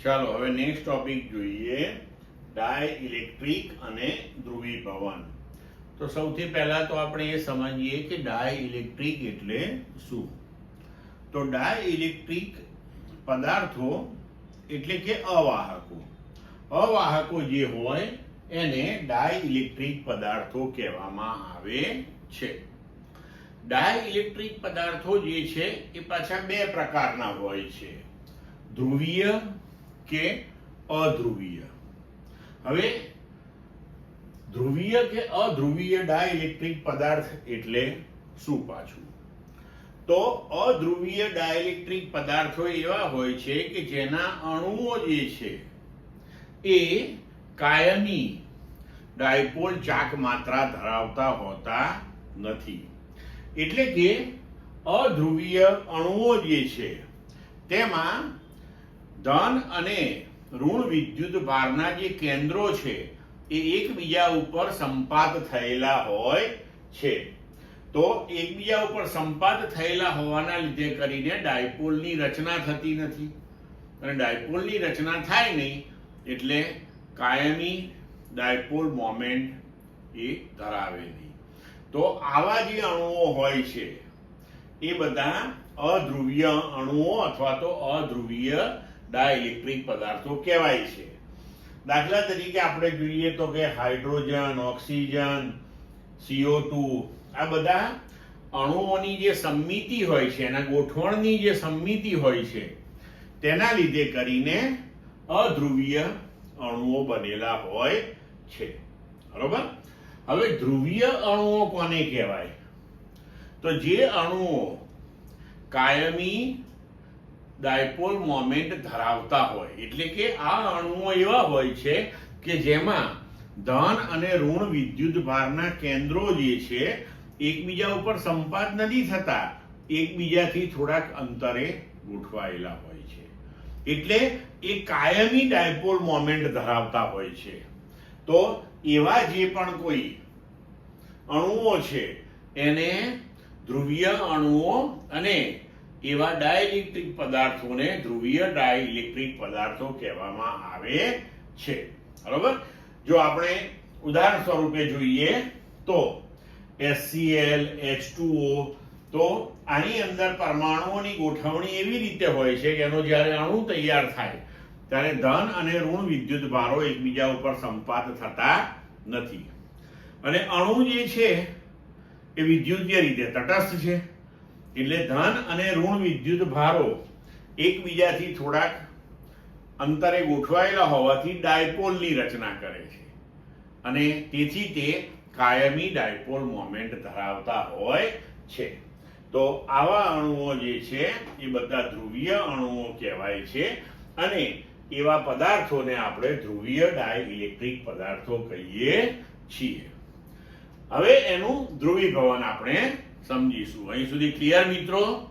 ચાલો હવે next topic જોઈએ, ડાયઇલેક્ટ્રિક અને ધ્રુવીભવન. તો સૌથી પહેલા તો આપણે એ સમજીએ કે ડાયઇલેક્ટ્રિક એટલે શું. તો ડાયઇલેક્ટ્રિક પદાર્થો એટલે કે અવાહકો જે હોય એને ડાયઇલેક્ટ્રિક પદાર્થો કહેવામાં આવે છે. ડાયઇલેક્ટ્રિક પદાર્થો જે છે એ પાછા બે પ્રકારના હોય છે, ધ્રુવીય કે અધ્રુવીય. હવે ધ્રુવીય કે અધ્રુવીય ડાયઇલેક્ટ્રિક પદાર્થ એટલે શું પાછું? તો અધ્રુવીય ડાયઇલેક્ટ્રિક પદાર્થો એવા હોય છે કે જેના અણુઓ જે છે એ કાયમી ડાયપોલ ચાક માત્રા ધરાવતા હોતા નથી. એટલે કે અધ્રુવીય અણુઓ જે છે તેમાં ધન અને ઋણ વિદ્યુત ભારના જે કેન્દ્રો છે એ એકબીજા ઉપર સંપાત થયેલા હોય છે. તો એકબીજા ઉપર સંપાત થયેલા હોવાના લીધે કરીને ડાયપોલની રચના થતી નથી, અને ડાયપોલની રચના થાય નહીં એટલે કાયમી ડાયપોલ મોમેન્ટ એ ધરાવે નહીં. તો આવા જે અણુઓ હોય છે એ બધા અધ્રુવીય અણુઓ અથવા તો અધ્રુવીય ડાયઇલેક્ટ્રિક પદાર્થો કહેવાય છે. દાખલા તરીકે આપણે જોઈએ તો કે હાઇડ્રોજન, ઓક્સિજન, CO2 આ બધા અણુઓની જે સમમિતિ હોય છે, એના ગોઠવણની જે સમમિતિ હોય છે તેના લીધે કરીને અધ્રુવીય અણુઓ બનેલા હોય છે. બરોબર. હવે ધ્રુવીય અણુઓ કોને કહેવાય? તો જે અણુઓ કાયમી ડાયપોલ મોમેન્ટ ધરાવતા હોય, એટલે કે આ અણુઓ એવા હોય છે કે જેમાં ધન અને ઋણ વિદ્યુત ભારના કેન્દ્રો જે છે એકબીજા ઉપર સંપાત નથી થતા, એકબીજાથી થોડાક અંતરે ગોઠવાયેલા હોય છે, એટલે એ કાયમી ડાયપોલ મોમેન્ટ ધરાવતા હોય છે. તો એવા જે પણ કોઈ અણુઓ છે એને ધ્રુવીય અણુઓ અને એવા ડાયઇલેક્ટ્રિક પદાર્થોને ધ્રુવીય ડાયઇલેક્ટ્રિક પદાર્થો કહેવામાં આવે છે. બરોબર. જો આપણે ઉદાહરણ સ્વરૂપે જોઈએ તો HCl, H2O, તો આની અંદર પરમાણુઓની ગોઠવણી એવી રીતે હોય છે કે એનો જ્યારે અણુ તૈયાર થાય ત્યારે ધન અને ઋણ વિદ્યુત ભારો એકબીજા ઉપર સંપાત થતા નથી, અને અણુ જે છે એ વિદ્યુતીય રીતે તટસ્થ છે, એટલે ધન અને ઋણ વિદ્યુત ભારો એકબીજાથી થોડાક અંતરે ગોઠવાયેલા હોવાથી ડાયપોલની રચના કરે છે, અને તેથી તે કાયમી ડાયપોલ મોમેન્ટ ધરાવતા હોય છે. તો આવા અણુઓ જે છે એ બધા ધ્રુવીય અણુઓ કહેવાય છે, અને એવા પદાર્થોને આપણે ધ્રુવીય ડાયઇલેક્ટ્રિક પદાર્થો કહીએ છીએ. હવે એનું ધ્રુવીભવન આપણે સમજીશું. અહીં સુધી ક્લિયર મિત્રો?